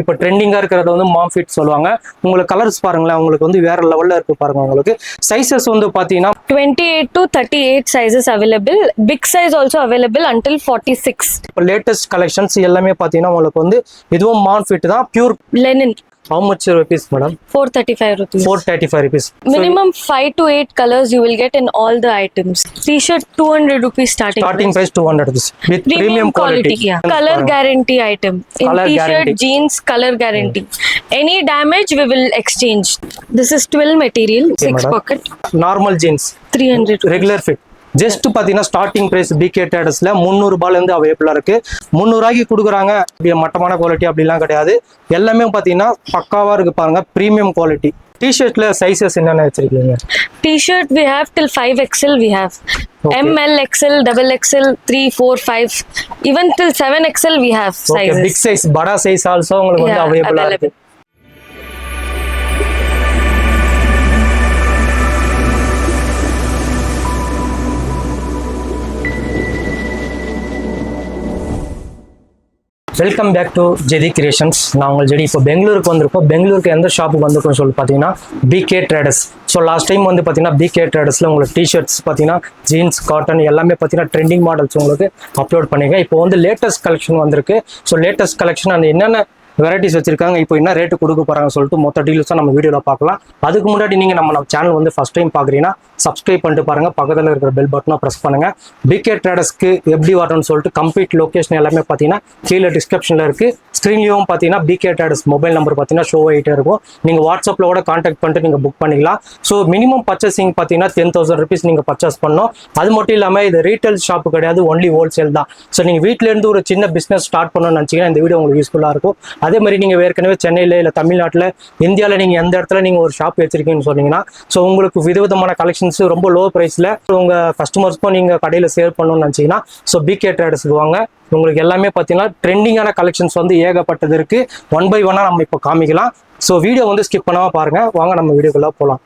இப்போ ட்ரெண்டிங்கா இருக்கிறத வந்து மாம் ஃபிட் சொல்லுவாங்க. உங்களுக்கு கலர்ஸ் பாருங்களேன், உங்களுக்கு வந்து வேற லெவல்ல இருக்கு பாருங்க. உங்களுக்கு சைஸஸ் வந்து பாத்தீங்கன்னா 28 to 38 sizes available. Big size also available until 46. இப்போ லேட்டஸ்ட் கலெக்ஷன்ஸ் எல்லாமே பாத்தீங்கன்னா உங்களுக்கு வந்து இதுவும் மாம் ஃபிட் தான், pure Linen. How much rupees, madam? 435 rupees. 435 rupees. Minimum 5 to 8 colors you will get in all the items. T-shirt 200 rupees starting. Starting price 200 rupees with premium quality. Yeah. Color guarantee item. In Color T-shirt, guarantee. jeans, color guarantee. Any damage we will exchange. This is twill material, Okay, 6 madam. pocket, Normal jeans, 300 rupees. regular fit. Just பாத்தீங்கன்னா starting price PK ட்ரேடர்ஸ்ல 300 ரூபாயில இருந்து அவைலபிளா இருக்கு. 300 ரூபாய்க்கு கொடுக்குறாங்க. மட்டமான quality அப்படிலாம் கிடையாது. எல்லாமே பாத்தீங்கன்னா பக்காவா இருக்கு பாருங்க, பிரீமியம் குவாலிட்டி. டிஷர்ட்ல சைஸஸ் என்னென்ன வச்சிருக்கீங்க? T-shirt we have till 5XL we have. Okay. ML, XL, double XL, 3, 4, 5, even till 7XL we have okay, sizes. Big size படா சைஸ் ஆல்சோ உங்களுக்கு வந்து Yeah, அவைலபிளா இருக்கு. Welcome back to JD creations. நான் உங்கள் JD இப்போ பெங்களூருக்கு வந்திருக்கோம். பெங்களூருக்கு எந்த ஷாப்புக்கு வந்திருக்கோம் சொல்லி பார்த்தீங்கன்னா PK traders. So last time வந்து பார்த்தீங்கன்னா பிகே ட்ரேடர்ஸில் உங்களுக்கு டிஷர்ட்ஸ் பார்த்தீங்கன்னா ஜீன்ஸ், காட்டன் எல்லாமே பார்த்தீங்கன்னா ட்ரெண்டிங் மாடல்ஸ் உங்களுக்கு அப்லோட் பண்ணிங்க. இப்போ வந்து லேட்டஸ்ட் கலெக்ஷன் வந்திருக்கு. ஸோ லேட்டஸ்ட் கலெக்ஷன் அந்த என்னென்ன வெரைட்டிஸ் வச்சிருக்காங்க, இப்போ என்ன ரேட்டு கொடுக்க போறாங்க சொல்லிட்டு மொத்த டீல்ஸாக நம்ம வீடியோவில் பார்க்கலாம். அதுக்கு முன்னாடி நீங்கள் நம்ம சேனல் வந்து ஃபர்ஸ்ட் டைம் பார்க்குறீங்கன்னா சப்ஸ்கிரைப் பண்ணிட்டு பாருங்க, பக்கத்தில் இருக்கிற பெல் பட்டனை ப்ரெஸ் பண்ணுங்க. பிகே ட்ரேடர்ஸ்க்கு எப்படி வரணும்னு சொல்லிட்டு கம்ப்ளீட் லொகேஷன் எல்லாமே பார்த்தீங்கன்னா கீழே டிஸ்கிரிப்ஷனில் இருக்கு. ஸ்க்ரீன்லையும் பார்த்தீங்கன்னா பிகே ட்ரேடர்ஸ் மொபைல் நம்பர் பார்த்தீங்கன்னா ஷோ ஆகிட்டே இருக்கும். நீங்கள் வாட்ஸ்அப்பில் கூட கான்டாக்ட் பண்ணிட்டு நீங்கள் புக் பண்ணிக்கலாம். ஸோ மினிமம் பர்ச்சேசிங் பார்த்தீங்கன்னா 10,000 rupees நீங்கள் பர்ச்சேஸ் பண்ணணும். அது மட்டும் இல்லாமல் இது ரீட்டைல் ஷாப்பு கிடையாது, ஒன்லி ஹோல்சேல் தான். ஸோ நீங்கள் வீட்டிலேருந்து ஒரு சின்ன பிஸ்னஸ் ஸ்டார்ட் பண்ணணும்னு நினச்சிங்கன்னா இந்த வீடியோ உங்களுக்கு யூஸ்ஃபுல்லாக இருக்கும். அதே மாதிரி நீங்கள் ஏற்கனவே சென்னையில் இல்லை தமிழ்நாட்டில் இந்தியாவில் நீங்கள் எந்த இடத்துல நீங்கள் ஒரு ஷாப் வச்சிருக்கீங்கன்னு சொன்னீங்கன்னா ஸோ உங்களுக்கு விதவிதமான கலெக்ஷன்ஸ் ரொம்ப லோ ப்ரைஸில் உங்கள் கஸ்டமர்ஸ்க்கும் நீங்கள் கடையில் சேல் பண்ணணும்னு நினச்சிங்கன்னா ஸோ பிகே ட்ரேடர்ஸ்க்கு வாங்க. உங்களுக்கு எல்லாமே பார்த்தீங்கன்னா ட்ரெண்டிங்கான கலெக்ஷன்ஸ் வந்து ஏகப்பட்டது இருக்குது. 1 by 1 நம்ம இப்போ காமிக்கலாம். ஸோ வீடியோ வந்து ஸ்கிப் பண்ணாமல் பாருங்கள். வாங்க நம்ம வீடியோக்குள்ளே போகலாம்.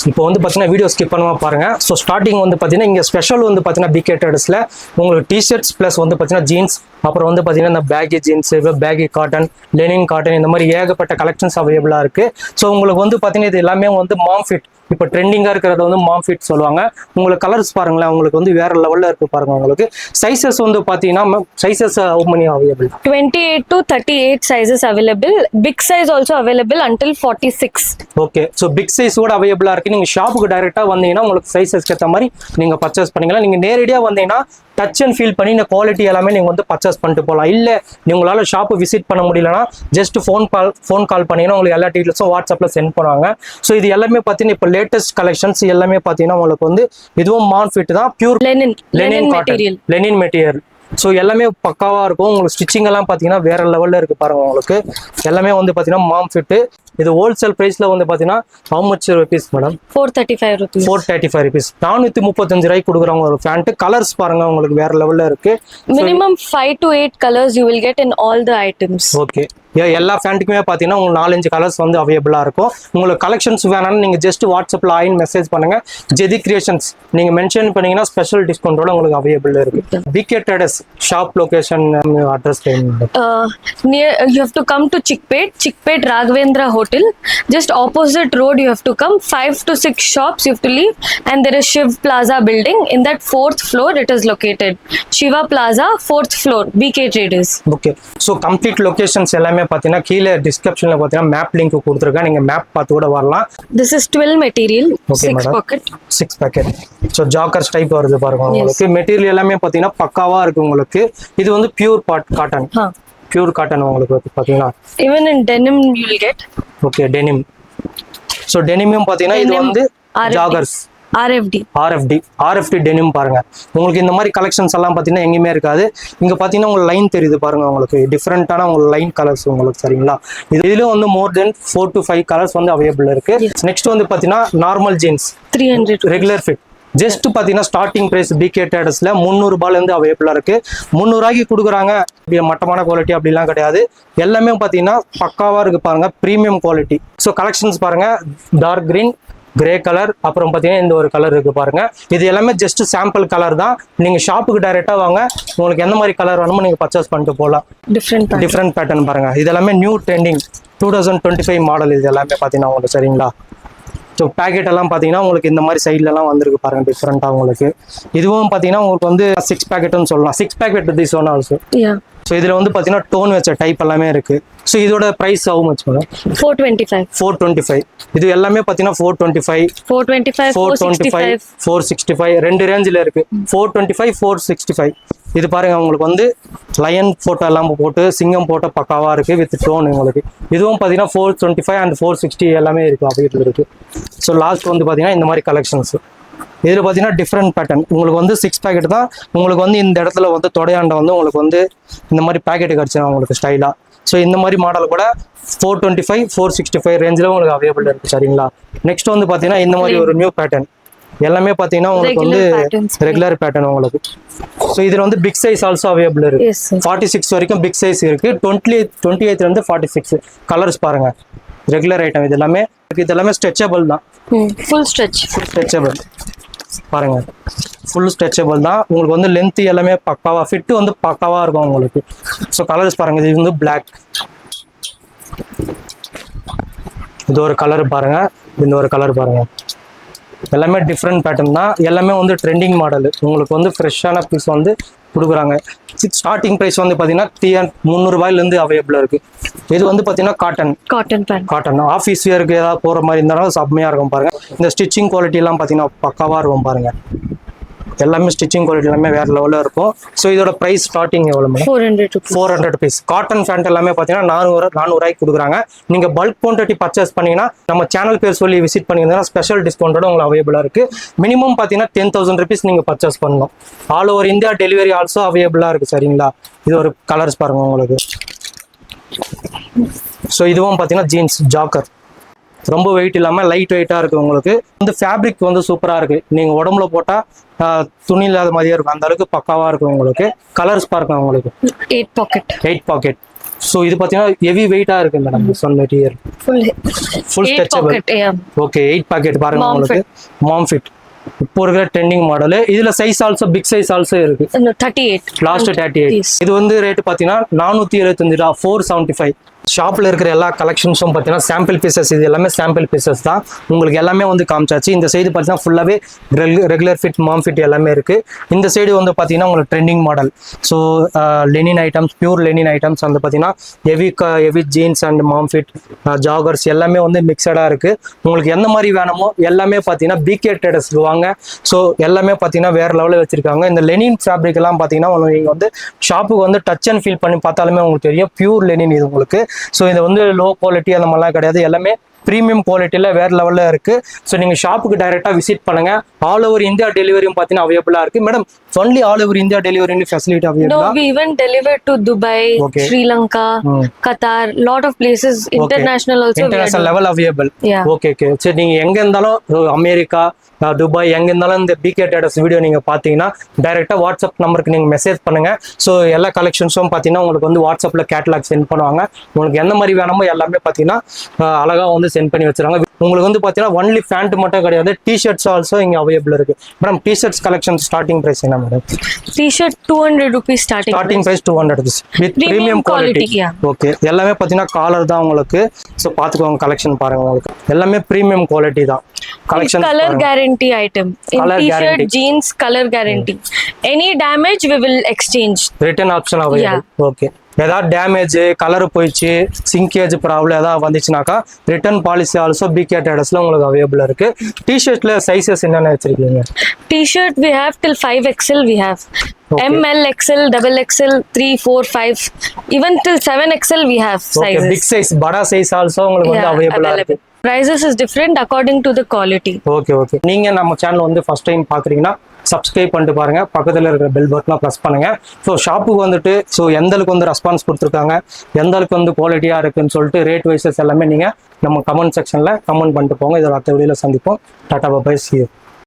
இப்போ வந்து பார்த்தீங்கன்னா வீடியோ ஸ்கிப் பண்ணாமல் பாருங்க. ஸோ ஸ்டார்டிங் வந்து பார்த்தீங்கன்னா இங்கே ஸ்பெஷல் வந்து பார்த்தீங்கன்னா பிகே ட்ரேடர்ஸில் உங்களுக்கு டிஷர்ட்ஸ் ப்ளஸ் வந்து பார்த்தீங்கன்னா ஜீன்ஸ், அப்புறம் வந்து பார்த்தீங்கன்னா இந்த baggy jeans, baggy cotton, Lenin cotton, இந்த மாதிரி ஏகப்பட்ட கலெக்ஷன்ஸ் அவைலபிளாக இருக்குது. ஸோ உங்களுக்கு வந்து பார்த்தீங்கன்னா இது எல்லாமே வந்து மாம் ஃபிட். இப்போ ட்ரெண்டிங்காக இருக்கிறத வந்து மாம் ஃபிட் சொல்லுவாங்க. உங்களுக்கு கலர்ஸ் பாருங்களேன், உங்களுக்கு வந்து வேற லெவலில் இருக்கு பாருங்க. உங்களுக்கு சைஸஸ் வந்து பார்த்தீங்கன்னா sizes many available? 28 to 38 sizes available. Big size also available until 46. Okay, so big size கூட அவைலபிளாக இருக்குது. நீங்கள் ஷாப்புக்கு டைரெக்டாக வந்தீங்கன்னா உங்களுக்கு சைஸஸ்க்கு ஏற்ற மாதிரி நீங்கள் பர்ச்சேஸ் பண்ணிக்கலாம். நீங்கள் நேரடியாக வந்தீங்கன்னா டச் அண்ட் ஃபீல் பண்ணி இந்த குவாலிட்டி எல்லாமே நீங்கள் வந்து பர்ச்சேஸ் பண்ணிட்டு போகலாம். இல்லை உங்களால் ஷாப்பு விசிட் பண்ண முடியலன்னா ஜஸ்ட் ஃபோன் கால் பண்ணிங்கன்னா உங்களுக்கு எல்லா டீட்டெயில்ஸும் வாட்ஸ்அப்பில் சென்ட் பண்ணுவாங்க. ஸோ இது எல்லாமே பார்த்தீங்கன்னா இப்போ லேட்டஸ்ட் கலெக்ஷன்ஸ் எல்லாமே பார்த்தீங்கன்னா உங்களுக்கு வந்து இதுவும் மாம் ஃபிட் தான், pure Lenin cotton, Lenin material. So எல்லாமே பக்காவாக இருக்கும். உங்களுக்கு ஸ்டிச்சிங் எல்லாம் பார்த்தீங்கன்னா வேற லெவலில் இருக்குது பாருங்க. உங்களுக்கு எல்லாமே வந்து பார்த்தீங்கன்னா மாம் ஃபிட்டு. இது ஹோல்சேல் பிரைஸ்ல வந்து பாத்தீங்கன்னா how much rupees madam? 435 rupees. 435 rupees. 435 ரூபாய்க்கு கொடுக்குறாங்க ஒரு பேண்ட். கலர்ஸ் பாருங்க உங்களுக்கு வேற லெவல்ல இருக்கு. Minimum 5 to 8 colors you will get in all the items. Okay, எல்லா ஃபேண்ட்டுக்குமே பார்த்தீங்கன்னா உங்களுக்கு 4-5 கலர்ஸ் வந்து அவைலபிளாக இருக்கும். உங்களுக்கு கலெக்ஷன்ஸ் வேணும்னு நீங்கள் ஜஸ்ட் வாட்ஸ்அப்பில் ஆயின் மெசேஜ் பண்ணுங்க, ஜெதி கிரியேஷன்ஸ் நீங்கள் மென்ஷன் பண்ணீங்கன்னா ஸ்பெஷல் டிஸ்கவுண்டோட உங்களுக்கு அவைலபிள் இருக்கு. PK traders shop location address near you have to come to Chickpet Raghavendra Hotel. Just opposite road you have to come. 5 to 6 shops you have to leave, and there is Shiv Plaza building. In that 4th floor it is located. Shiva Plaza 4th floor, BK Traders. Okay, so complete locations எல்லாமே பார்த்தீங்கன்னா கீழே டிஸ்கிரிப்ஷன்ல பார்த்தீங்கன்னா map link கொடுத்துருக்கேன். நீங்க map பார்த்து கூட வரலாம். This is twill material. Okay, 6 pocket. 6 packet. So joggers type வருது பாருங்க. உங்களுக்கு மெட்டீரியல் எல்லாமே பார்த்தீங்கன்னா பக்காவா இருக்கு. உங்களுக்கு இது வந்து பியூர் காட்டன், பியூர் காட்டன் உங்களுக்கு பார்த்தீங்கன்னா. Even in denim you will get. Okay, denim. So டெனிமும் பார்த்தீங்கன்னா இது வந்து ஜாகர்ஸ் RFD டெனிம் பாருங்க. உங்களுக்கு இந்த மாதிரி கலெக்ஷன்ஸ் எல்லாம் பார்த்தீங்கன்னா எங்கேயுமே இருக்காது. இங்கே பார்த்தீங்கன்னா உங்களுக்கு லைன் தெரியுது பாருங்க, உங்களுக்கு டிஃப்ரெண்டான உங்களுக்கு லைன் கலர்ஸ் உங்களுக்கு சரிங்களா. இதுல வந்து மோர் தென் 4 to 5 கலர்ஸ் வந்து அவைலபிள் இருக்கு. நெக்ஸ்ட் வந்து பார்த்தீங்கன்னா normal jeans 300 regular fit just பார்த்தீங்கன்னா ஸ்டார்டிங் பிரைஸ் BK Tradesல 300 ரூபாயிலேருந்து அவைலபிளாக இருக்கு. 300 ரூபாய்க்கு கொடுக்குறாங்க. மட்டமான குவாலிட்டி அப்படிலாம் கிடையாது. எல்லாமே பார்த்தீங்கன்னா பக்காவாக இருக்கு பாருங்க, ப்ரீமியம் குவாலிட்டி. ஸோ கலெக்ஷன்ஸ் பாருங்க, டார்க் கிரீன், கிரே கலர், அப்புறம் பார்த்தீங்கன்னா இந்த ஒரு கலர் இருக்கு பாருங்க. இது எல்லாமே ஜஸ்ட் சாம்பிள் கலர் தான். நீங்க ஷாப்புக்கு டைரெக்டாக வாங்க, உங்களுக்கு எந்த மாதிரி கலர் வேணுமோ நீங்க பர்ச்சேஸ் பண்ணிட்டு போகலாம். டிஃப்ரெண்ட் பேட்டர்ன் பாருங்க. இது எல்லாமே நியூ ட்ரெண்டிங் 2025 மாடல். இது எல்லாமே பார்த்தீங்கன்னா உங்களுக்கு சரிங்களா. ஸோ பேக்கெட் எல்லாம் பார்த்தீங்கன்னா உங்களுக்கு இந்த மாதிரி சைட்லலாம் வந்திருக்கு பாருங்க, டிஃப்ரெண்ட்டாக உங்களுக்கு. இதுவும் பார்த்தீங்கன்னா உங்களுக்கு வந்து 6 பேக்கெட்னு சொல்லலாம். 6 packet this one also. So இதில் வந்து பார்த்தீங்கன்னா டோன் வச்ச டைப் எல்லாமே இருக்கு. ஸோ இதோட ப்ரைஸ் ஹவு மச் மேடம்? 425. இது எல்லாமே பார்த்தீங்கன்னா 425, 465 ரெண்டு ரேஞ்சில் இருக்கு. 425, 465. இது பாருங்க, உங்களுக்கு வந்து லயன் போட்டோ எல்லாம் போட்டு சிங்கம் போட்டோ பக்காவா இருக்கு வித் டோன் உங்களுக்கு. இதுவும் பார்த்தீங்கன்னா 425 and 460 எல்லாமே இருக்கு அவைலபிள் இருக்கு. ஸோ லாஸ்ட் வந்து பார்த்தீங்கன்னா இந்த மாதிரி கலெக்ஷன்ஸ். இதில் பார்த்தீங்கன்னா டிஃப்ரெண்ட் பேட்டர்ன் உங்களுக்கு வந்து 6 பேக்கெட் தான். உங்களுக்கு வந்து இந்த இடத்துல வந்து தொடையாண்ட வந்து உங்களுக்கு வந்து இந்த மாதிரி பேக்கெட் கிடச்சிடும் உங்களுக்கு ஸ்டைலாக. ஸோ இந்த மாதிரி மாடல் கூட 425, 465 ரேஞ்சில் உங்களுக்கு அவைலபிள் இருக்கு சரிங்களா. நெக்ஸ்ட் வந்து பார்த்தீங்கன்னா இந்த மாதிரி ஒரு நியூ பேட்டர்ன் எல்லாமே பார்த்தீங்கன்னா உங்களுக்கு வந்து ரெகுலர் பேட்டர்ன் உங்களுக்கு. ஸோ இதில் வந்து பிக் சைஸ் ஆல்சோ அவைலபிள் இருக்கு. 46 வரைக்கும் பிக் சைஸ் இருக்கு. 28 46 கலர்ஸ் பாருங்க. ரெகுலர் ஐட்டம் இது எல்லாமே ஸ்ட்ரெச்சபிள் தான். ஃபுல் ஸ்ட்ரெச்சபிள் பாருங்க, ஃபுல் ஸ்ட்ரெச்சபிள் தான். உங்களுக்கு வந்து லென்த் எல்லாமே பக்காவா, ஃபிட் வந்து பக்காவா இருக்கும் உங்களுக்கு. ஸோ கலர்ஸ் பாருங்க, இது வந்து பிளாக், இது ஒரு கலர் பாருங்க, இந்த ஒரு கலர் பாருங்க. எல்லாமே டிஃப்ரெண்ட் பேட்டர்ன் தான். எல்லாமே வந்து ட்ரெண்டிங் மாடல். உங்களுக்கு வந்து ஃப்ரெஷ்ஷான பீஸ் வந்து கொடுக்குறாங்க. ஸ்டார்டிங் ப்ரைஸ் வந்து பார்த்தீங்கன்னா 300 ரூபாயிலேருந்து அவைலபிளாக இருக்கு. இது வந்து பார்த்தீங்கன்னா காட்டன் ஆஃபீஸ் வியருக்கு ஏதாவது போகிற மாதிரி இருந்தாலும் செம்மையாக இருக்கும் பாருங்க. இந்த ஸ்டிச்சிங் குவாலிட்டி எல்லாம் பார்த்தீங்கன்னா பக்காவாக இருக்கும் பாருங்க. எல்லாமே ஸ்டிச்சிங் குவாலிட்டி எல்லாமே வேற லெவலில் இருக்கும். ஸோ இதோட ப்ரைஸ் ஸ்டார்டிங் எவ்வளோ? 400 rupees. காட்டன் ஃபேண்ட் எல்லாமே பார்த்தீங்கன்னா 400 ரூபாய்க்கு கொடுக்குறாங்க. நீங்கள் பல்க் குவான்டிட்டி பர்ச்சேஸ் பண்ணீங்கன்னா நம்ம சேனல் பேர் சொல்லி விசிட் பண்ணிங்கன்னா ஸ்பெஷல் டிஸ்கவுண்டோட உங்களுக்கு அவைலபிளாக இருக்கு. மினிமம் பார்த்தீங்கன்னா 10,000 rupees நீங்கள் பர்ச்சேஸ் பண்ணணும். All over India delivery also அவைலபிளாக இருக்கு சரிங்களா. இது ஒரு கலர்ஸ் பாருங்க உங்களுக்கு. ஸோ இதுவும் பார்த்தீங்கன்னா ஜீன்ஸ் ஜாக்கர், ரொம்ப வெயிட் இல்லாமல் லைட் வெயிட்டாக இருக்குது. உங்களுக்கு வந்து ஃபேப்ரிக் வந்து சூப்பராக இருக்குது. நீங்கள் உடம்புல போட்டால் துணி இல்லாத மாதிரியே இருக்கும், அந்த அளவுக்கு பக்காவாக இருக்கும் உங்களுக்கு. கலர்ஸ் பாருங்க உங்களுக்கு. 8 பாக்கெட். ஸோ இது பார்த்தீங்கன்னா ஹெவி வெயிட்டாக இருக்கு madam. This one material full stretchable. Okay, 8 pocket பாருங்க உங்களுக்கு. மாம் ஃபிட் இப்போ இருக்கிற ட்ரெண்டிங் மாடல். இதுல size also big size also இருக்கு. 38 லாஸ்ட் 38. இது வந்து ரேட் பார்த்தீங்கன்னா 475, 475. ஷாப்ல இருக்கிற எல்லா கலெக்ஷன்ஸும் பார்த்தீங்கன்னா சாம்பிள் பீசஸ். இது எல்லாமே சாம்பிள் பீசஸ் தான். உங்களுக்கு எல்லாமே வந்து காமிச்சாச்சு. இந்த சைடு பார்த்தீங்கன்னா ஃபுல்லாகவே ரெகுலர் ஃபிட், மாம் ஃபிட் எல்லாமே இருக்கு. இந்த சைடு வந்து பார்த்தீங்கன்னா உங்களுக்கு trending model. So linen items, pure linen items வந்து பார்த்தீங்கன்னா heavy jeans and mom fit, joggers எல்லாமே வந்து மிக்சடாக இருக்கு. உங்களுக்கு எந்த மாதிரி வேணுமோ எல்லாமே பார்த்தீங்கன்னா BK Tradesக்கு வாங்க. ஸோ எல்லாமே பார்த்தீங்கன்னா வேற லெவலில் வச்சிருக்காங்க. இந்த லெனின் ஃபேப்ரிக் எல்லாம் பார்த்தீங்கன்னா நீங்கள் வந்து ஷாப்புக்கு வந்து டச் அண்ட் ஃபீல் பண்ணி பார்த்தாலுமே உங்களுக்கு தெரியும் பியூர் லெனின் இது உங்களுக்கு. ஸோ இது வந்து லோ குவாலிட்டி அந்த மாதிரிலாம் கிடையாது. எல்லாமே ப்ரீமியம் குவாலிட்டியில் வேற லெவலில் இருக்கு. ஸோ நீங்கள் ஷாப்புக்கு டைரெக்டாக விசிட் பண்ணுங்க. ஆல் ஓவர் இந்தியா டெலிவரியும் பார்த்தீங்கன்னா அவைலபிளாக இருக்கு. Madam only all over India delivery facility available? No, we even deliver to Dubai, Sri Lanka, Qatar, lot of places, international also. International level available. Okay. சரி, நீங்கள் எங்கே இருந்தாலும் அமெரிக்கா, துபாய் எங்கே இருந்தாலும் இந்த BK Traders வீடியோ நீங்கள் பார்த்தீங்கன்னா டைரெக்டாக வாட்ஸ்அப் நம்பருக்கு நீங்கள் மெசேஜ் பண்ணுங்க. ஸோ எல்லா கலெக்ஷன்ஸும் பார்த்தீங்கன்னா உங்களுக்கு வந்து வாட்ஸ்அப்பில் கேட்டலாக் சென்ட் பண்ணுவாங்க. உங்களுக்கு எந்த மாதிரி வேணுமோ எல்லாமே பார்த்தீங்கன்னா அழகாக வந்து சென்ட் பண்ணி வச்சிருக்காங்க. உங்களுக்கு வந்து பார்த்தீங்கன்னா ஒன்லி பேண்ட் மட்டும் கிடையாது, டிஷர்ட்ஸ் ஆல்சோ இங்கே அவைலபிள் இருக்கு. Madam T-shirts collection starting price என்ன madam? T-shirt 200 rupees starting price 200 rupees with premium quality. Okay, எல்லாமே பார்த்தீங்கன்னா காலர் தான் உங்களுக்கு. ஸோ பார்த்துக்கோங்க, கலெக்ஷன் பாருங்க உங்களுக்கு எல்லாமே பிரீமியம் குவாலிட்டி தான். Collection color guarantee item in color t-shirt guarantee. jeans color guarantee. Any damage we will exchange. Return option available. Okay. ஏதாவது டேமேஜ் கலர் போயிடுச்சு சிங்கேஜ் ப்ராப்ளம் ஏதாவது வந்துச்சுனாக்கா ரிட்டர்ன் பாலிசி ஆல்சோ பிகே ட்ரேடர்ஸ்ல உங்களுக்கு அவைலபிளா இருக்கு. டிஷர்ட்ல சைஸஸ் என்னென்ன வச்சிருக்கீங்க? T-shirt we have till 5XL we have. Okay. ML, XL, double XL, 3, 4, 5, even till 7XL we have okay, sizes. Big size படா size also உங்களுக்கு வந்து Yeah, அவைலபிளா இருக்கு. available. Prices is different according to the quality. Okay okay, நீங்க நம்ம channel வந்து first time பாக்குறீங்கன்னா subscribe பண்ணிட்டு பாருங்க, பக்கத்துல இருக்கிற பெல் பட்டனை ப்ரெஸ் பண்ணுங்க. ஸோ ஷாப்புக்கு வந்துட்டு ஸோ எந்த அளவுக்கு வந்து ரெஸ்பான்ஸ் கொடுத்துருக்காங்க, எந்த அளவுக்கு வந்து குவாலிட்டியா இருக்குன்னு சொல்லிட்டு ரேட் வைசஸ் எல்லாமே நீங்க நம்ம கமெண்ட் செக்ஷன்ல கமெண்ட் பண்ணிட்டு போங்க. இதோட அடுத்த வீடியோல சந்திப்போம். Tata bye, see you.